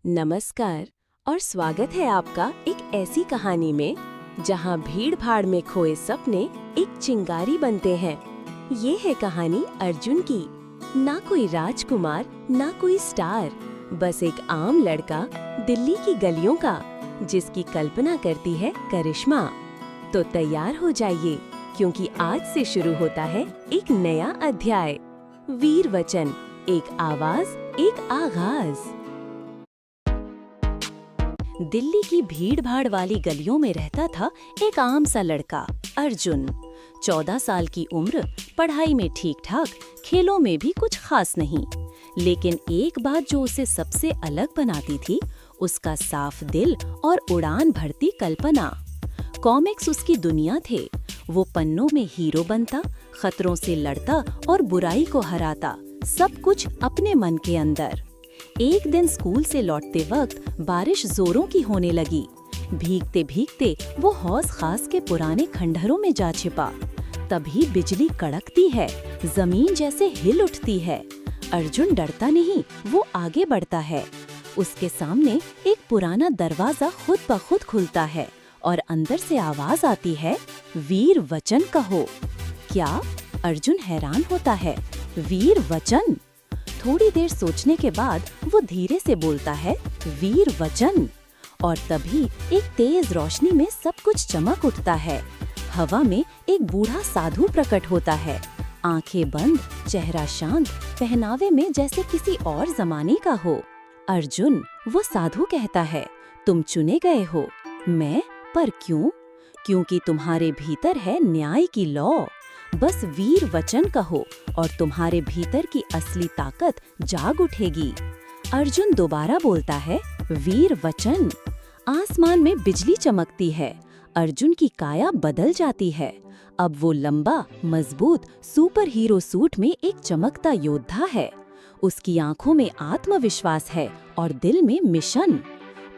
नमस्कार और स्वागत है आपका एक ऐसी कहानी में जहां भीड़ भाड़ में खोए सपने एक चिंगारी बनते हैं। ये है कहानी अर्जुन की। ना कोई राजकुमार ना कोई स्टार, बस एक आम लड़का दिल्ली की गलियों का, जिसकी कल्पना करती है करिश्मा। तो तैयार हो जाइए, क्योंकि आज से शुरू होता है एक नया अध्याय। वीर वचन, एक आवाज, एक आगाज। दिल्ली की भीड़ भाड़ वाली गलियों में रहता था एक आम सा लड़का, अर्जुन। 14 साल की उम्र, पढ़ाई में ठीक ठाक, खेलों में भी कुछ खास नहीं। लेकिन एक बात जो उसे सबसे अलग बनाती थी, उसका साफ दिल और उड़ान भरती कल्पना। कॉमिक्स उसकी दुनिया थे। वो पन्नों में हीरो बनता, खतरों से लड़ता और बुराई को हराता, सब कुछ अपने मन के अंदर। एक दिन स्कूल से लौटते वक्त बारिश जोरों की होने लगी। भीगते भीगते वो हौस खास के पुराने खंडहरों में जा छिपा। तभी बिजली कड़कती है, जमीन जैसे हिल उठती है। अर्जुन डरता नहीं, वो आगे बढ़ता है। उसके सामने एक पुराना दरवाजा खुद ब खुद खुलता है और अंदर से आवाज आती है, वीर वचन कहो। क्या? अर्जुन हैरान होता है, वीर वचन? थोड़ी देर सोचने के बाद वो धीरे से बोलता है, वीर वचन। और तभी एक तेज रोशनी में सब कुछ चमक उठता है। हवा में एक बूढ़ा साधु प्रकट होता है, आंखें बंद, चेहरा शांत, पहनावे में जैसे किसी और जमाने का हो। अर्जुन, वो साधु कहता है, तुम चुने गए हो। मैं? पर क्यों? क्योंकि तुम्हारे भीतर है न्याय की लौ। बस वीर वचन कहो और तुम्हारे भीतर की असली ताकत जाग उठेगी। अर्जुन दोबारा बोलता है, वीर वचन। आसमान में बिजली चमकती है। अर्जुन की काया बदल जाती है। अब वो लंबा, मजबूत सुपर हीरो सूट में एक चमकता योद्धा है। उसकी आंखों में आत्मविश्वास है और दिल में मिशन।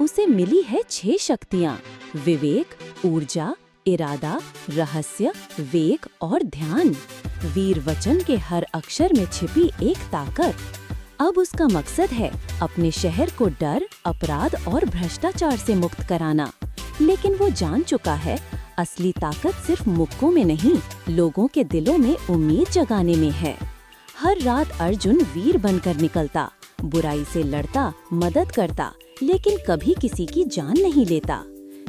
उसे मिली है 6 शक्तियाँ: विवेक, ऊर्जा, इरादा, रहस्य, वेग और ध्यान। वीर वचन के हर अक्षर में छिपी एक ताकत। अब उसका मकसद है अपने शहर को डर, अपराध और भ्रष्टाचार से मुक्त कराना। लेकिन वो जान चुका है, असली ताकत सिर्फ मुक्कों में नहीं, लोगों के दिलों में उम्मीद जगाने में है। हर रात अर्जुन वीर बनकर निकलता, बुराई से लड़ता, मदद करता, लेकिन कभी किसी की जान नहीं लेता।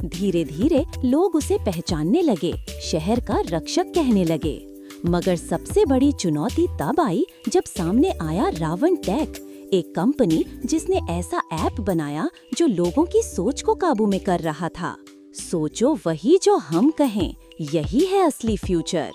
धीरे धीरे लोग उसे पहचानने लगे, शहर का रक्षक कहने लगे। मगर सबसे बड़ी चुनौती तब आई जब सामने आया रावण टेक, एक कंपनी जिसने ऐसा ऐप बनाया जो लोगों की सोच को काबू में कर रहा था। सोचो, वही जो हम कहें, यही है असली फ्यूचर।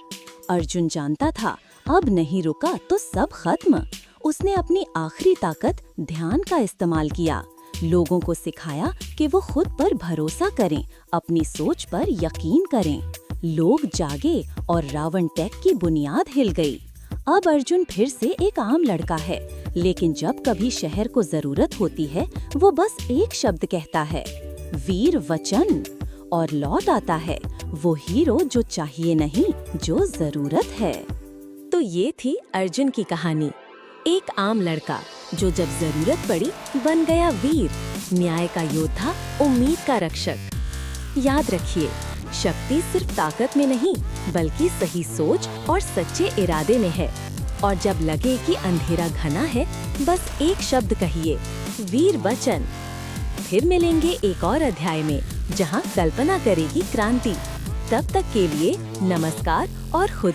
अर्जुन जानता था, अब नहीं रुका तो सब खत्म। उसने अपनी आखिरी ताकत, ध्यान का इस्तेमाल किया। लोगों को सिखाया कि वो खुद पर भरोसा करें, अपनी सोच पर यकीन करें। लोग जागे और रावण टेक की बुनियाद हिल गई। अब अर्जुन फिर से एक आम लड़का है, लेकिन जब कभी शहर को जरूरत होती है, वो बस एक शब्द कहता है, वीर वचन। और लौट आता है वो हीरो जो चाहिए नहीं, जो जरूरत है। तो ये थी अर्जुन की कहानी। एक आम लड़का जो जब जरूरत पड़ी बन गया वीर, न्याय का योद्धा, उम्मीद का रक्षक। याद रखिए, शक्ति सिर्फ ताकत में नहीं, बल्कि सही सोच और सच्चे इरादे में है। और जब लगे कि अंधेरा घना है, बस एक शब्द कहिए, वीर वचन। फिर मिलेंगे एक और अध्याय में, जहां कल्पना करेगी क्रांति। तब तक के लिए नमस्कार और खुद